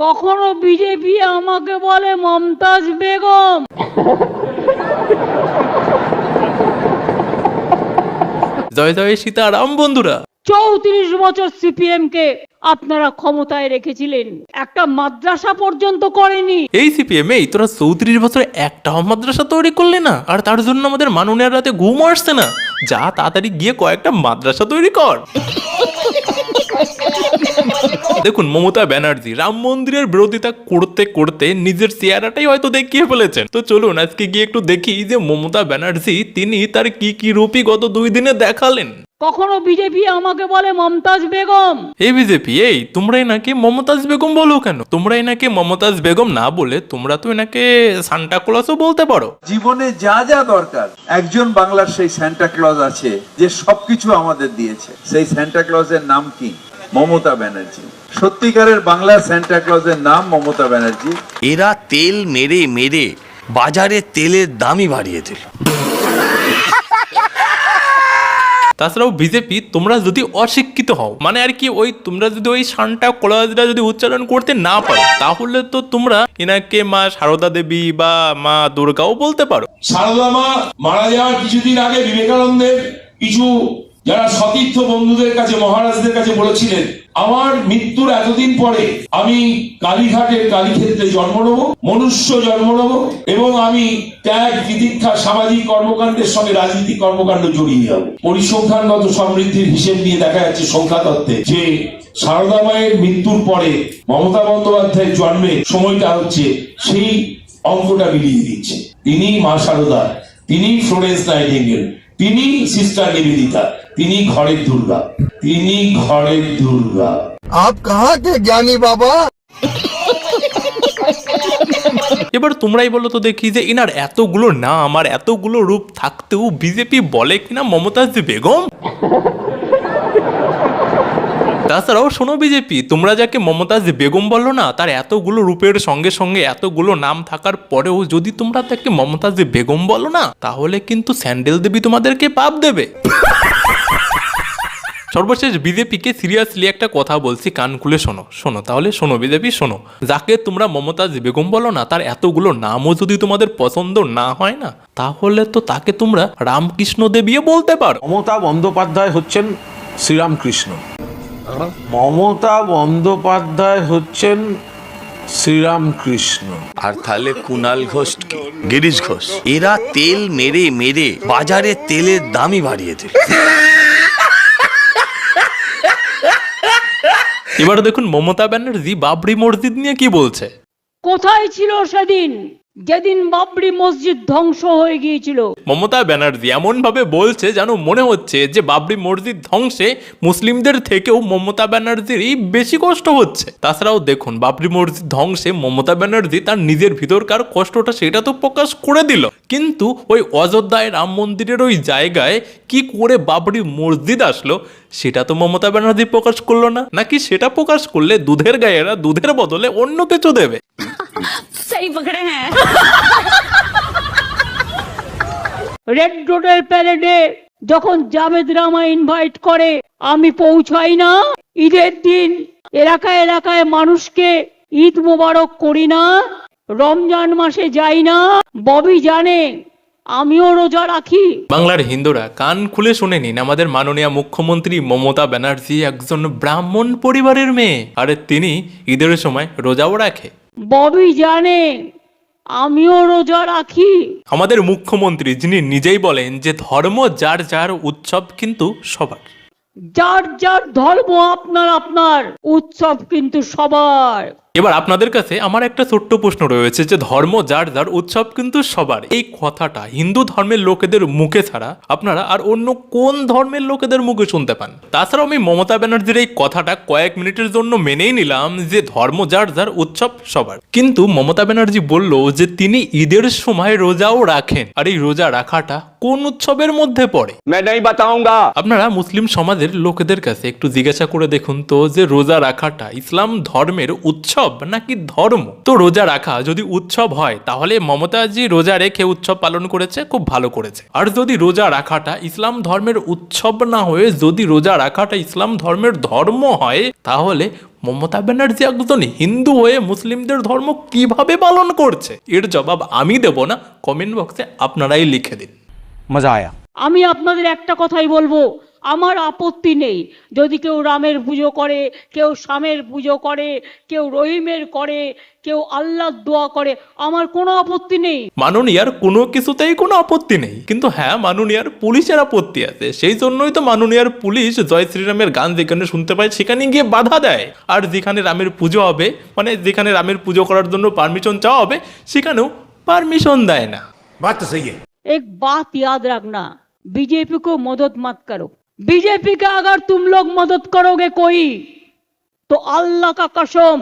কখনো বিজেপি আমাকে বলে মমতাজ বেগম। জয় জয় সীতারাম বন্ধুরা। 34 বছর সিপিএম কে আপনারা ক্ষমতায় রেখেছিলেন, একটা মাদ্রাসা পর্যন্ত করেনি। এই সিপিএম এই তোরা 34 বছর একটা মাদ্রাসা তৈরি করলে না, আর তার জন্য আমাদের মাননীয় রাতে ঘুম আসছে না। যা তাড়াতাড়ি গিয়ে কয়েকটা মাদ্রাসা তৈরি কর। দেখুন, মমতা ব্যানার্জি রাম মন্দিরের বিরোধিতা করতে করতে নিজের চেহারাটাই হয়তো দেখিয়ে ফেলেছেন। তো চলুন আজকে গিয়ে একটু দেখি যে মমতা ব্যানার্জি তিনি তার কি কি রূপই গত 2 দিনে দেখালেন। কখনো বিজেপি আমাকে বলে মমতাজ বেগম। এই বিজেপি এই তোমরাই নাকি মমতাজ বেগম বলো কেন? তোমরাই নাকি মমতাজ বেগম না বলে তোমরা তো এনাকে সান্টা ক্লজও বলতে পারো। জীবনে যা যা দরকার একজন বাংলার সেই সান্টা ক্লজ আছে যে সবকিছু আমাদের দিয়েছে। সেই সান্টা ক্লজের নাম কি? মমতা ব্যানার্জি। সত্যিকারের বাংলার সান্টা ক্লজের নাম মমতা ব্যানার্জি। এরা তেল মেরে মেরে বাজারে তেলের দামই বাড়িয়ে দিল। তাছাড়াও বিজেপি তোমরা যদি অশিক্ষিত হও, মানে আর কি ওই তোমরা যদি ওই সান্টা ক্লজটা যদি উচ্চারণ করতে না পারো, তাহলে তো তোমরা এনাকে মা সারদা দেবী বা মা দুর্গাও বলতে পারো। সারদা মা মারা যাওয়ার কিছুদিন আগে বিবেকানন্দের কিছু যারা সতীর্থ বন্ধুদের কাছে, মহারাজদের কাছে বলেছিলেন, আমার মৃত্যুর এতদিন পরে আমি কালীঘাটের কালীক্ষেত্রে জন্ম নেব, মনুষ্য জন্ম নেব, এবং আমি ত্যাগ তিতিক্ষা সামাজিক কর্মকাণ্ডের সঙ্গে রাজনীতিক কর্মকাণ্ড জড়িয়ে যাব। পরিসংখ্যানগত সমৃদ্ধির হিসেব নিয়ে দেখা যাচ্ছে সংখ্যা তত্ত্বে যে সারদা মায়ের মৃত্যুর পরে মমতা বন্দ্যোপাধ্যায়ের জন্মের সময়টা হচ্ছে সেই অঙ্কটা মিলিয়ে দিচ্ছে। তিনি মা সারদা, তিনি ফ্লোরেন্স নাইটিঙ্গেল, তিনি সিস্টার নিবেদিতা, তিনি ঘরের দুর্গা, তিনি ঘরের দুর্গা। आप कहाँ के ज्ञानी बाबा? এবার তোমরাই বলো তো দেখি যে ইনার এতগুলো নাম আর এতগুলো রূপ থাকতেও বিজেপি বলে কিনা মমতাজ বেগম। তাছাড়াও শোনো বিজেপি, তোমরা যাকে মমতাজ বেগম বলো না, তার এতগুলো রূপের সঙ্গে সঙ্গে এতগুলো নাম থাকার পরেও যদি তোমরা তাকে মমতাজ বেগম বলো না, তাহলে কিন্তু স্যান্ডেল দেবী তোমাদেরকে পাপ দেবে। সর্বশেষ বিজেপিকে সিরিয়াসলি একটা কথা বলছি, কান খুলে শোনো। শোনো তাহলে, শোনো বিজেপি শোনো, যাকে তোমরা মমতাজ বেগম বলো না, তার এতগুলো নামও যদি তোমাদের পছন্দ না হয় না, তাহলে তো তাকে তোমরা রামকৃষ্ণ দেবীও বলতে পারো। মমতা বন্দ্যোপাধ্যায় হচ্ছেন শ্রীরামকৃষ্ণ, মমতা বন্দ্যোপাধ্যায় হচ্ছেন শ্রীরামকৃষ্ণ। আর তাহলে কুণাল ঘোষ কি, গিরিশ ঘোষ, এরা তেল মেরে মেরে বাজারে তেলের দামই বাড়িয়ে দিল। এবার দেখুন মমতা ব্যানার্জি বাবরি মসজিদ নিয়ে কি বলছে। কোথায় ছিল সেদিন যেদিন বাবরি মসজিদ ধ্বংস হয়ে গিয়েছিল? মমতা ব্যানার্জি এমন ভাবে বলছে যেন মনে হচ্ছে যে বাবরি মসজিদ ধ্বংসে মুসলিমদের থেকেও মমতা ব্যানার্জিরই বেশি কষ্ট হচ্ছে। তাছাড়াও দেখুন, বাবরি মসজিদ ধ্বংসে মমতা ব্যানার্জি তার নিজের ভিতরকার কষ্টটা সেটা তো প্রকাশ করে দিল, কিন্তু ওই অযোধ্যায় রাম মন্দিরের ওই জায়গায় কি করে বাবরি মসজিদ আসলো সেটা তো মমতা ব্যানার্জি প্রকাশ করলো না। নাকি সেটা প্রকাশ করলে দুধের গায়েরা দুধের বদলে অন্য কিছু দেবে? সেই পকড়ে হ্যাঁ। রেড রোডের প্যারেডে যখন জাভেদ রামা ইনভাইট করে, আমি পৌঁছাই না। ঈদের দিন এলাকায় এলাকায় মানুষকে ঈদ মোবারক করি না, রমজান মাসে যাই না। ববি জানে আমিও রোজা রাখি। বাংলার হিন্দুরা কান খুলে শুনে নিন, আমাদের মাননীয় মুখ্যমন্ত্রী মমতা ব্যানার্জি একজন ব্রাহ্মণ পরিবারের মেয়ে, আর তিনি ঈদের সময় রোজাও রাখে। ববি জানে আমিও রোজা রাখি। আমাদের মুখ্যমন্ত্রী যিনি নিজেই বলেন যে ধর্ম যার যার, উৎসব কিন্তু সবার। যার যার ধর্ম আপনার আপনার, উৎসব কিন্তু সবার। এবার আপনাদের কাছে আমার একটা ছোট্ট প্রশ্ন রয়েছে যে ধর্ম যার যার, উৎসব কিন্তু সবার, এই কথাটা হিন্দু ধর্মের লোকেদের মুখে ছাড়া আপনারা আর অন্য কোন ধর্মের লোকেদের মুখে শুনতে পান? তাছাড়াও আমি মমতা ব্যানার্জির এই কথাটা কয়েক মিনিটের জন্য মেনেই নিলাম যে ধর্ম যার যার, উৎসব সবার, কিন্তু মমতা ব্যানার্জি বলল যে তিনি ঈদের সময় রোজাও রাখেন, আর এই রোজা রাখাটা কোন উৎসবের মধ্যে পড়ে? আপনারা মুসলিম সমাজের লোকেদের কাছে একটু জিজ্ঞাসা করে দেখুন তো যে রোজা রাখাটা ইসলাম ধর্মের উৎসব উৎসব নাকি ধর্ম? তো রোজা রাখা যদি উৎসব হয় তাহলে মমতাজি রোজা রেখে উৎসব পালন করেছে, খুব ভালো করেছে। আর যদি রোজা রাখাটা ইসলাম ধর্মের উৎসব না হয়ে যদি রোজা রাখাটা ইসলাম ধর্মের ধর্ম হয়, তাহলে মমতা ব্যানার্জি একজন হিন্দু হয়ে মুসলিমদের ধর্ম কিভাবে পালন করছে? এর জবাব আমি দেব না, কমেন্ট বক্সে আপনারাই লিখে দিন। मजा आया। আমি আপনাদের একটা কথাই বলবো, আমার আপত্তি নেই যদি কেউ রামের পুজো করে, কেউ শ্যামের পুজো করে, কেউ রহিমের করে, কেউ আল্লাহর দোয়া করে, আমার কোনো আপত্তি নেই। মাননীয়ার কোনো কিছুতেই কোনো আপত্তি নেই, কিন্তু হ্যাঁ মাননীয়ার পুলিশের আপত্তি আছে। সেই জন্যই তো মাননীয়ার পুলিশ জয় শ্রীরামের গান যেখানে শুনতে পায় সেখানে গিয়ে বাধা দেয়, আর যেখানে রামের পুজো হবে, মানে যেখানে রামের পুজো করার জন্য পারমিশন চাওয়া হবে, সেখানেও পারমিশন দেয় না। बात तो सही है। एक बात याद रखना, बीजेपी को मदद मत करो। बीजेपी का अगर तुम लोग मदद करोगे कोई, तो अल्लाह का कसम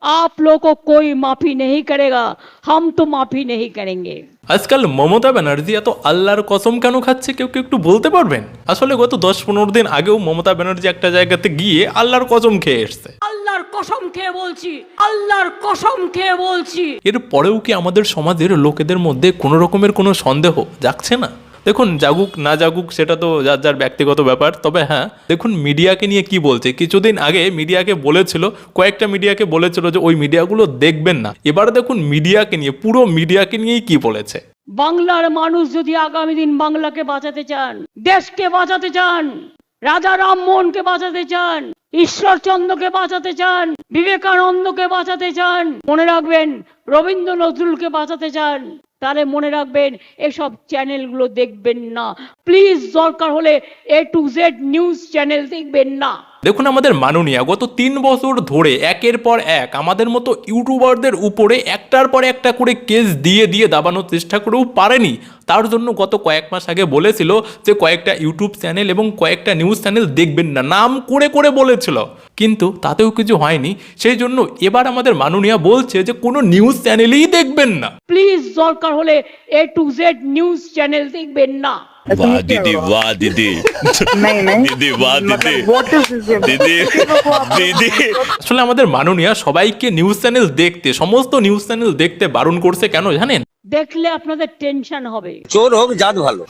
आप लोग को कोई माफी नहीं करेगा, हम तो माफी नहीं करेंगे। আজকাল মমতা ব্যানার্জি এত আল্লাহর কসম কেন খাচ্ছে, কেউ কি একটু বলতে পারবেন? আসলে গত 10-15 দিন আগেও মমতা ব্যানার্জি একটা জায়গাতে গিয়ে আল্লাহর কসম খেয়ে এসছে। আল্লাহর কসম খেয়ে বলছি, আল্লাহর কসম খেয়ে বলছি। এর পরেও কি আমাদের সমাজের লোকেদের মধ্যে কোনো রকমের কোনো সন্দেহ জাগছে না? দেখুন, জাগুক না জাগুক সেটা তো যার যার ব্যক্তিগত ব্যাপার, তবে হ্যাঁ দেখুন মিডিয়াকে নিয়ে কি বলছে। কিছুদিন আগে মিডিয়াকে বলেছিল, কয়েকটা মিডিয়াকে বলেছিল যে ওই মিডিয়াগুলো দেখবেন না। এবার দেখুন মিডিয়াকে নিয়ে, পুরো মিডিয়াকে নিয়েই কি বলেছে। বাংলার মানুষ যদি আগামী দিন বাংলাকে বাঁচাতে চান, দেশকে বাঁচাতে চান, রাজা রামমোহনকে বাঁচাতে চান, ঈশ্বরচন্দ্রকে বাঁচাতে চান, বিবেকানন্দকে বাঁচাতে চান, মনে রাখবেন রবীন্দ্র নজরুলকে বাঁচাতে চান, তাহলে মনে রাখবেন এসব চ্যানেলগুলো দেখবেন না। প্লিজ দরকার হলে A to Z news channel দেখবেন না। দেখুন আমাদের মাননীয়া গত 3 বছর ধরে একের পর এক আমাদের মতো ইউটিউবারদের উপরে একটার পর একটা করে কেস দিয়ে দিয়ে দাবানোর চেষ্টা করেও পারেনি। তার জন্য গত কয়েক মাস আগে বলেছিল যে কয়েকটা ইউটিউব চ্যানেল এবং কয়েকটা নিউজ চ্যানেল দেখবেন না, নাম করে করে বলেছিল, কিন্তু তাতেও কিছু হয়নি। সেই জন্য এবার আমাদের মাননীয়া বলছে যে কোনো নিউজ চ্যানেলই দেখবেন না। প্লিজ দরকার হলে A to Z news channel দেখবেন না। वाह दीदी, वाह दीदी, दीदी वाह दीदी, दीदी दीदी। আসলে আমাদের মাননীয়া সবাইকে নিউজ চ্যানেল দেখতে, সমস্ত নিউজ চ্যানেল দেখতে বারণ করছে কেন জানেন? দেখলে আপনাদের টেনশন হবে। चोर होग जात भालो।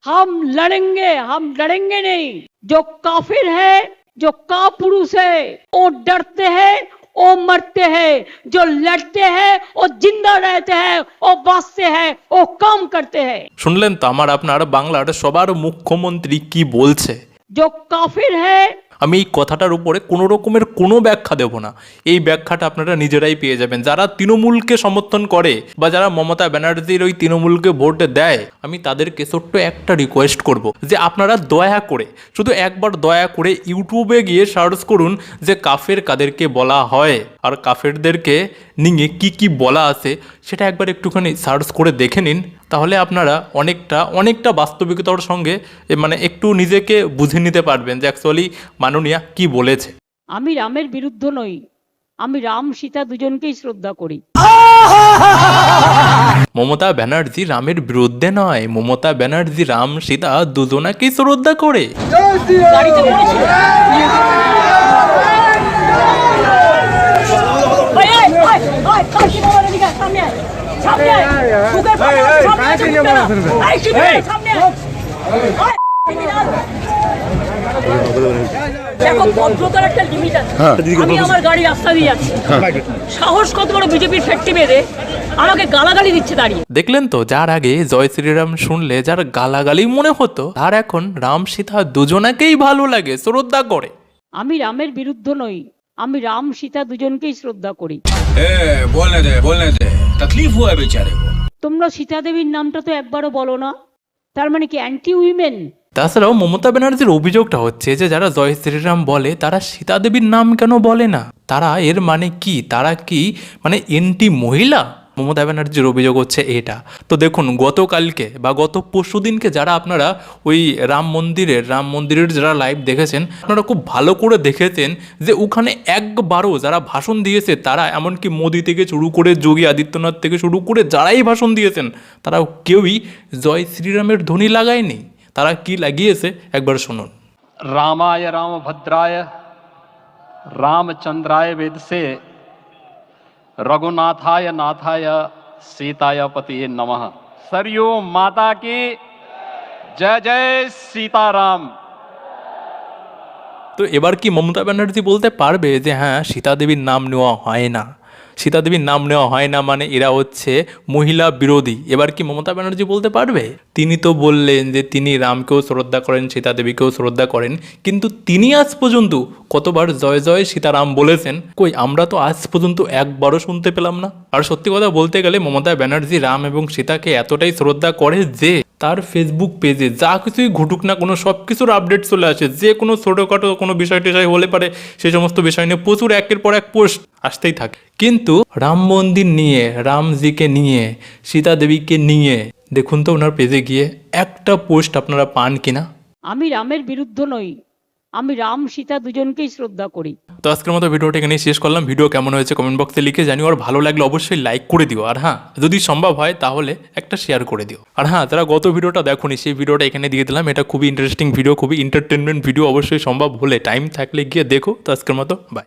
हम लड़ेंगे नहीं। जो काफिर है, जो कापुरुष है, वो डरते हैं, वो मरते हैं। जो लड़ते हैं वो जिंदा रहते हैं, वो बाँचते हैं, वो काम करते हैं। শুনলেন তো আমার আপনার বাংলার সবার মুখ্যমন্ত্রী কি বলছে। जो काफिर है, আমি এই কথাটার উপরে কোনো রকমের কোনো ব্যাখ্যা দেব না, এই ব্যাখ্যাটা আপনারা নিজেরাই পেয়ে যাবেন। যারা তৃণমূলকে সমর্থন করে বা যারা মমতা ব্যানার্জির ওই তৃণমূলকে ভোট দেয়, আমি তাদেরকে ছোট্ট একটা রিকোয়েস্ট করব যে আপনারা দয়া করে, শুধু একবার দয়া করে ইউটিউবে গিয়ে সার্চ করুন যে কাফের কাদেরকে বলা হয়, আর কাফেরদেরকে নিয়ে কি কি বলা আছে সেটা একবার একটুখানি সার্চ করে দেখে নিন। তাহলে আপনারা অনেকটা বাস্তবিকতার সঙ্গে মানে একটু নিজেকে বুঝে নিতে পারবেন যে অ্যাকচুয়ালি মাননীয়া কি বলেছে। আমি রামের বিরুদ্ধে নই, আমি রাম সীতা দুজনকেই শ্রদ্ধা করি। মমতা ব্যানার্জি রামের বিরুদ্ধে নয়, মমতা ব্যানার্জি রাম সীতা দুজনাকেই শ্রদ্ধা করে। গাড়িতে বলেছিল। ওই, ওই, ওই, ওই, কাশি বাবার এদিকে আয়, সামনে আয়, সামনে আয়। বুকের পাশে আয়, সামনে আয়, বুকের পাশে। এই, শিবিরে, সামনে আয়। ওই, এদিকে আয়। দেখো ভদ্রতার একটা লিমিট আছে। আমি আমার গাড়ি রাস্তা দিয়ে যাচ্ছি, সাহস কত বড় বিজেপির ফ্যাক্টরি বেঁধে আমাকে গালাগালি দিচ্ছে দাঁড়িয়ে। দেখলেন তো, যার আগে জয় শ্রীরাম শুনলে যার গালাগালি মনে হতো, তার এখন রাম সীতা দুজনাকেই ভালো লাগে, শ্রদ্ধা করে। আমি রামের বিরুদ্ধে নই, আমি রাম সীতা দুজনকেই শ্রদ্ধা করি। बोलने दे तकलीफ हुआ है बेचारे को। তোমরা সীতা দেবীর নামটা তো একবারও বলো না, তার মানে কি অ্যান্টি উইমেন? তাছাড়াও মমতা ব্যানার্জির অভিযোগটা হচ্ছে যে যারা জয় শ্রীরাম বলে তারা সীতা দেবীর নাম কেন বলে না, তারা এর মানে কি, তারা কি মানে এন্টি মহিলা? মমতা ব্যানার্জির অভিযোগ হচ্ছে এটা। তো দেখুন গতকালকে বা গত পরশুদিনকে যারা আপনারা ওই রাম মন্দিরের যারা লাইভ দেখেছেন, আপনারা খুব ভালো করে দেখেছেন যে ওখানে একবারও যারা ভাষণ দিয়েছে তারা, এমনকি মোদি থেকে শুরু করে যোগী আদিত্যনাথ থেকে শুরু করে যারাই ভাষণ দিয়েছেন, তারা কেউই জয় শ্রীরামের ধ্বনি লাগায়নি। তারা কি লাগিয়েছে একবার শুনুন। रामाय रामभद्राय रामचंद्राय वेद से रघुनाथाय नाथाय सीताय पतिये नमः। सरयू माता की जय जय सीताराम। তো এবার কি মমতা ব্যানার্জি বলতে পারবে যে হ্যাঁ সীতা দেবীর নাম নেওয়া হয় না, সীতা দেবীর নাম নেওয়া হয় না মানে এরা হচ্ছে মহিলা বিরোধী? এবার কি মমতা ব্যানার্জি বলতে পারবে? তিনি তো বললেন যে তিনি রামকেও শ্রদ্ধা করেন, সীতা দেবীকেও শ্রদ্ধা করেন, কিন্তু তিনি আজ পর্যন্ত কতবার জয় জয় সীতারাম বলেছেন? কই, আমরা তো আজ পর্যন্ত একবারও শুনতে পেলাম না। আর সত্যি কথা বলতে গেলে মমতা ব্যানার্জি রাম এবং সীতাকে এতটাই শ্রদ্ধা করে যে তার ফেসবুক পেজে যা কিছুই ঘটুক না কোনো সব কিছুর আপডেট চলে আসে। যে কোনো ছোটোখাটো কোনো বিষয় টিষয় হলে পারে সেই সমস্ত বিষয় নিয়ে প্রচুর একের পর এক পোস্ট আসতেই থাকে। কিন্তু রাম মন্দির নিয়ে, রামজিকে নিয়ে, সীতা দেবীকে নিয়ে দেখুন তো ওনার পেজে গিয়ে একটা পোস্ট আপনারা পান কিনা। আমি রামের বিরুদ্ধে নই, আমি রাম সীতা দুজনকেই শ্রদ্ধা করি। তো আজকের মতো ভিডিওটা এখানেই শেষ করলাম। ভিডিও কেমন হয়েছে কমেন্ট বক্সে লিখে জানিও, আর ভালো লাগলে অবশ্যই লাইক করে দিও, আর হ্যাঁ যদি সম্ভব হয় তাহলে একটা শেয়ার করে দিও। আর হ্যাঁ যারা গত ভিডিওটা দেখোনি সেই ভিডিওটা এখানে দিয়ে দিলাম। এটা খুবই ইন্টারেস্টিং ভিডিও, খুবই এন্টারটেনমেন্ট ভিডিও। অবশ্যই সম্ভব হলে টাইম থাকলে গিয়ে দেখো। তো আজকের মতো বাই।